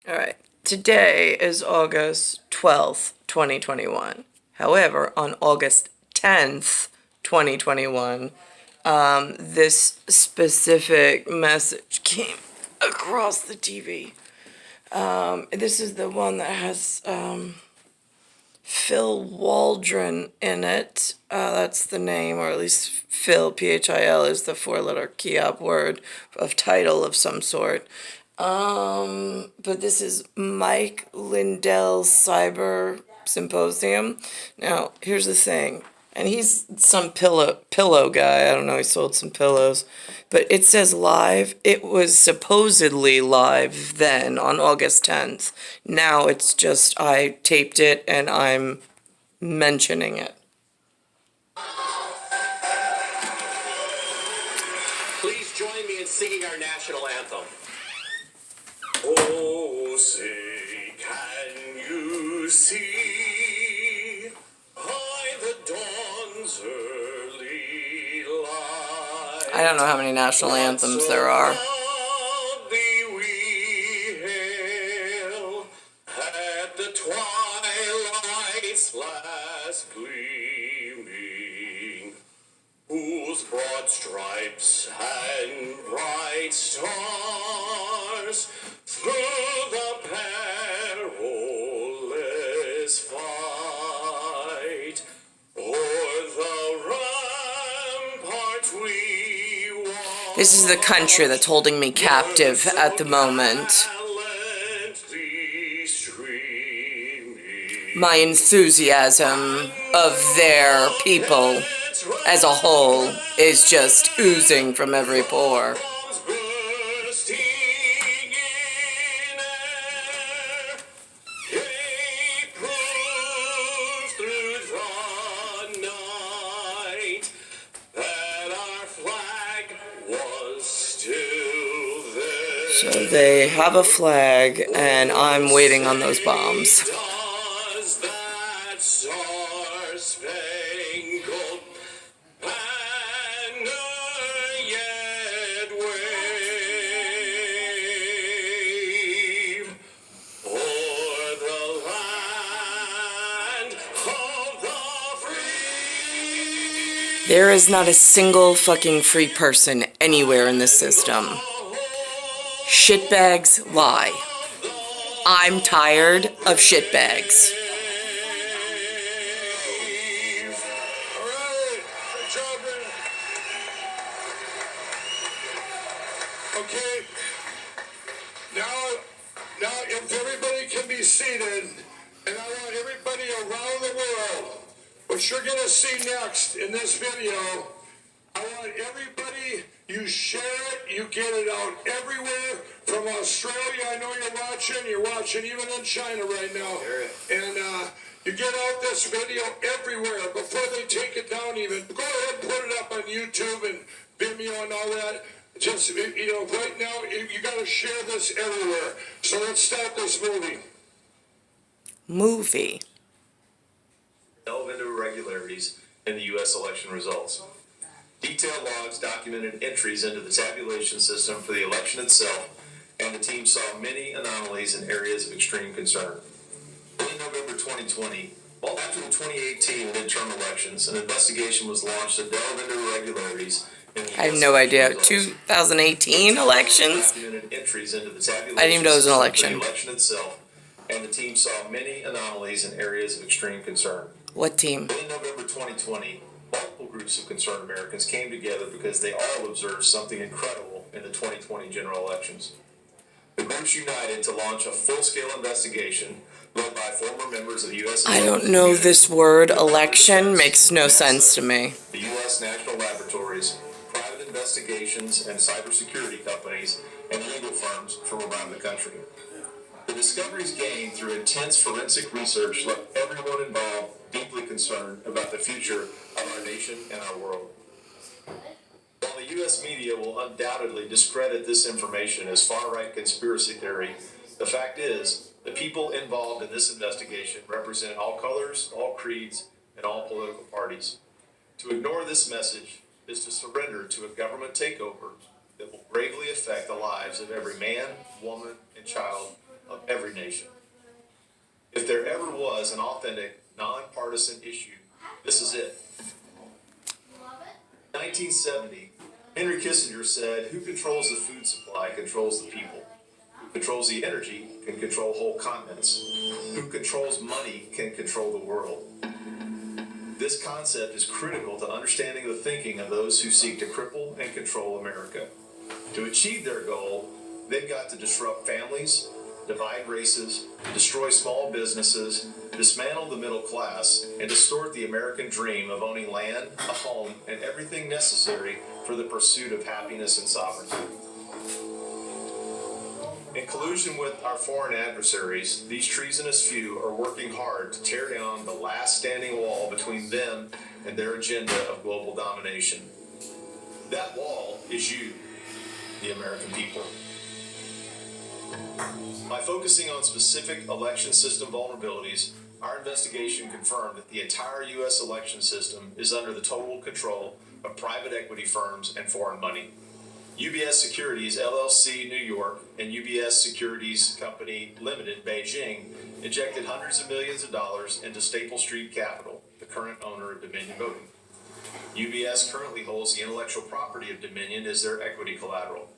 All right. Today is August 12th, 2021. However, on August 10th, 2021, this specific message came across the TV. This is the one that has Phil Waldron in it. That's the name, or at least Phil, Phil, is the four-letter key-op word of title of some sort. But this is Mike Lindell's Cyber Symposium. Now, here's the thing. And he's some pillow guy. I don't know, he sold some pillows. But it says live. It was supposedly live then on August 10th. Now it's just I taped it and I'm mentioning it. Please join me in singing our national anthem. Oh, say, can you see by the dawn's early light? I don't know how many national anthems there are. We hail at the twilight's last gleaming, whose broad stripes and bright stars through the perilous fight o'er the ramparts we walk. This is the country that's holding me captive at the moment. My enthusiasm of their people as a whole is just oozing from every pore. So they have a flag, and I'm waiting on those bombs. There is not a single fucking free person anywhere in this system. Shitbags lie. I'm tired of shitbags. Okay. Now if everybody can be seated, and I want everybody around the world, what you're going to see next in this video, I want everybody, you share it, you get it out everywhere. From Australia, I know you're watching even in China right now. And you get out this video everywhere before they take it down even. Go ahead and put it up on YouTube and Vimeo and all that. Just, right now, you got to share this everywhere. So let's start this movie. Delve into irregularities in the U.S. election results. Detailed logs documented entries into the tabulation system for the election itself, and the team saw many anomalies in areas of extreme concern. In November 2020, well, after the 2018 midterm elections, an investigation was launched to delve into irregularities in the I have no idea. 2018 elections? I didn't even know it was an election. For the election itself, and the team saw many anomalies in areas of extreme concern. What team? In November 2020, multiple groups of concerned Americans came together because they all observed something incredible in the 2020 general elections. The groups united to launch a full-scale investigation led by former members of the U.S. I don't know, this word election makes no sense to me. The U.S. national laboratories, private investigations, and cybersecurity companies and legal firms from around the country. The discoveries gained through intense forensic research left everyone involved deeply concerned about the future of our nation and our world. While the U.S. media will undoubtedly discredit this information as far-right conspiracy theory, the fact is, the people involved in this investigation represent all colors, all creeds, and all political parties. To ignore this message is to surrender to a government takeover that will gravely affect the lives of every man, woman, and child of every domination. If there ever was an authentic, nonpartisan issue, this is it. In 1970, Henry Kissinger said, "Who controls the food supply controls the people. Who controls the energy can control whole continents. Who controls money can control the world." This concept is critical to understanding the thinking of those who seek to cripple and control America. To achieve their goal, they've got to disrupt families, divide races, destroy small businesses, dismantle the middle class, and distort the American dream of owning land, a home, and everything necessary for the pursuit of happiness and sovereignty. In collusion with our foreign adversaries, these treasonous few are working hard to tear down the last standing wall between them and their agenda of global domination. That wall is you, the American people. By focusing on specific election system vulnerabilities, our investigation confirmed that the entire U.S. election system is under the total control of private equity firms and foreign money. UBS Securities LLC New York and UBS Securities Company Limited Beijing injected hundreds of millions of dollars into Staple Street Capital, the current owner of Dominion Voting. UBS currently holds the intellectual property of Dominion as their equity collateral.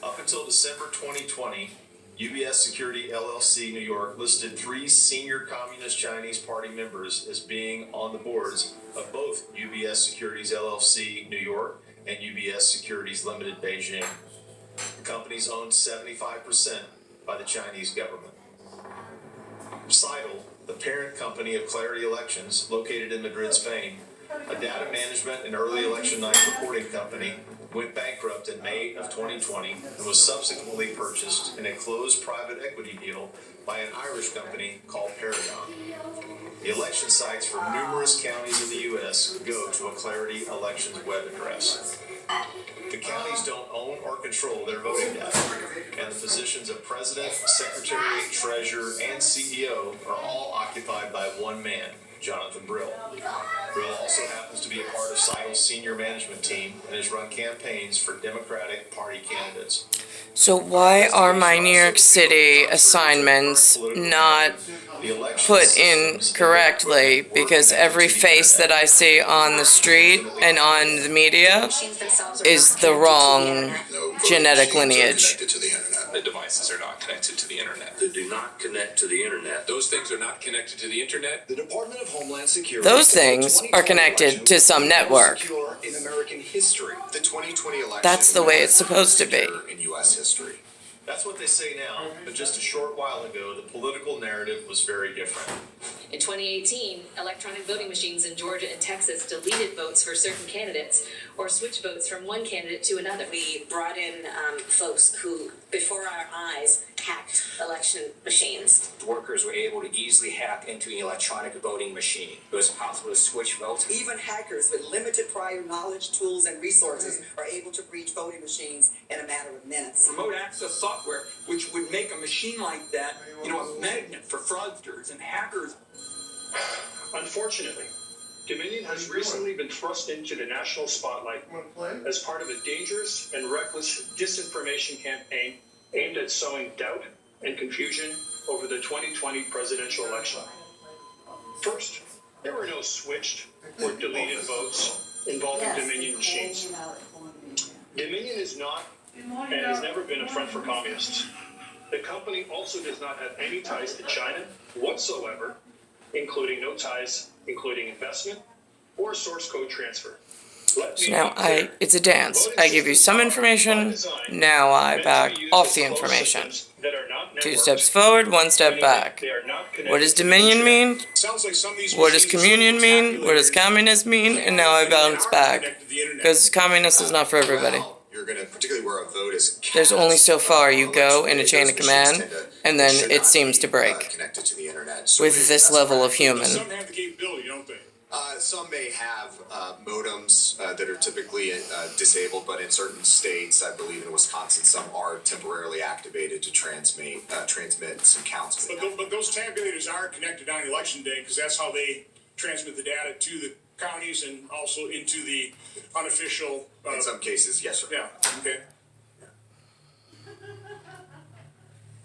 Up until December 2020, UBS Security LLC New York listed 3 senior Communist Chinese Party members as being on the boards of both UBS Securities LLC New York and UBS Securities Limited Beijing. The companies owned 75% by the Chinese government. Seidel, the parent company of Clarity Elections, located in Madrid, Spain, a data management and early election night reporting company, went bankrupt in May of 2020 and was subsequently purchased in a closed private equity deal by an Irish company called Paragon. The election sites from numerous counties in the U.S. go to a Clarity Elections web address. The counties don't own or control their voting data, and the positions of president, secretary, treasurer, and CEO are all occupied by one man, Jonathan Brill. Brill also happens to be a part of Seidel's senior management team and has run campaigns for Democratic Party candidates. So why are my New York City assignments not put in correctly? Because every face that I see on the street and on the media is the wrong genetic lineage. The devices are not connected to the internet. They do not connect to the internet. Those things are not connected to the internet. The Department of Homeland Security. Those things are connected to some network. In American history. The 2020 election. That's the way it's supposed to be. In U.S. history. That's what they say now, but just a short while ago, the political narrative was very different. In 2018, electronic voting machines in Georgia and Texas deleted votes for certain candidates or switched votes from one candidate to another. We brought in folks who, before our eyes, hacked election machines. Workers were able to easily hack into an electronic voting machine. It was possible to switch votes. Even hackers with limited prior knowledge, tools, and resources are able to breach voting machines in a matter of minutes. Remote access software, which would make a machine like that, a magnet for fraudsters and hackers. Unfortunately, Dominion has recently been thrust into the national spotlight as part of a dangerous and reckless disinformation campaign aimed at sowing doubt and confusion over the 2020 presidential election. First, there were no switched or deleted votes involving Dominion machines. Dominion is not and has never been a front for communists. The company also does not have any ties to China whatsoever, including investment or source code transfer. So now it's a dance. I give you some information, now I back off the information. 2 steps forward, 1 step back. What does Dominion mean? What does communion mean? What does communist mean? And now I bounce back. Because communist is not for everybody. You're going to, particularly where a vote is cast, there's only so far you go in a chain of command, and then it seems to break. Connected to the internet. So with this level of human. Some have the capability, don't they? Some may have modems that are typically disabled, but in certain states, I believe in Wisconsin, some are temporarily activated to transmit some counts. But those tabulators are connected on election day because that's how they transmit the data to the counties and also into the unofficial. In some cases, yes, sir. Yeah. Okay.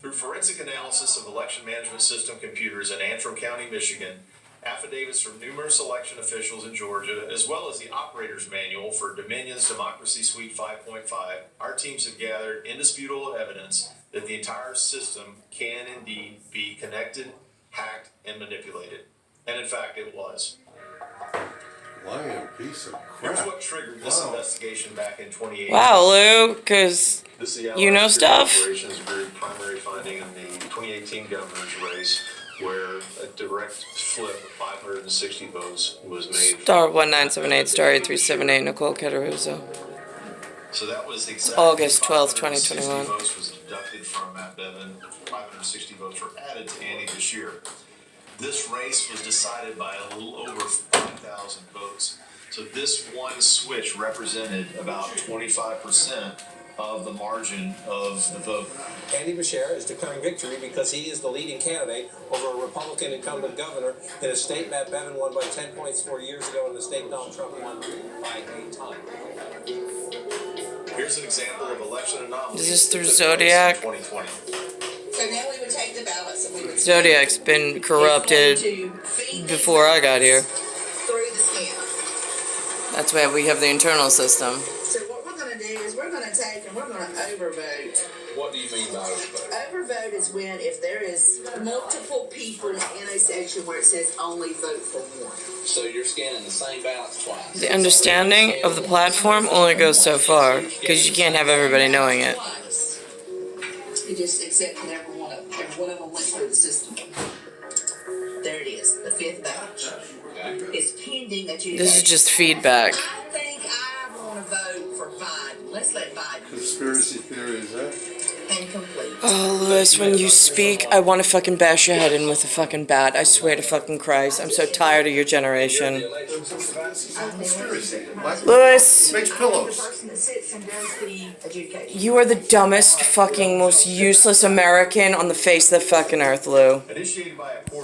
Through forensic analysis of election management system computers in Antrim County, Michigan, affidavits from numerous election officials in Georgia, as well as the operator's manual for Dominion's Democracy Suite 5.5, our teams have gathered indisputable evidence that the entire system can indeed be connected, hacked, and manipulated. And in fact, it was. Lying piece of Here's crap. what triggered this investigation back in 2018. Wow, Lou, because This is the you know Allied stuff. Security Operations Group primary finding in the 2018 governor's race, where a direct flip of 560 votes was made. Star 1978, star 8378, Nicole Cattaruzza. So that was exactly August 12th, 560 2021. votes was deducted from Matt Bevin. 560 votes were added to Andy this year. This race was decided by a little over 5,000 votes. So this one switch represented about 25% of the margin of the vote. Andy Beshear is declaring victory because he is the leading candidate over a Republican incumbent governor in a state Matt Bevin won by 10 points 4 years ago, and the state Donald Trump won by 8 times. Here's an example of election anomalies. Is this through that took place Zodiac? in 2020. So now we would take the ballots and we would Zodiac's been corrupted before I got here. through the scanner. That's why we have the internal system. So what we're gonna do is we're gonna take and we're gonna overvote. What do you mean by overvote? Overvote is when if there is multiple people in a section where it says only vote for one. So you're scanning the same ballots twice. The understanding of the platform only goes so far, because you can't have everybody knowing it. Twice. You just accept that every one of them went through the system. There it is, the fifth batch. It's pending that you. This is just feedback. I think I want to vote for Biden. Let's let Biden. Conspiracy theory, is that? And complete. Oh, Lewis, when you speak, I want to fucking bash your head in with a fucking bat. I swear to fucking Christ. I'm so tired of your generation. Conspiracy. Lewis, Makes The pillows. person that sits and does the adjudication. you are the dumbest, fucking, most useless American on the face of the fucking earth, Lou. Initiated by a court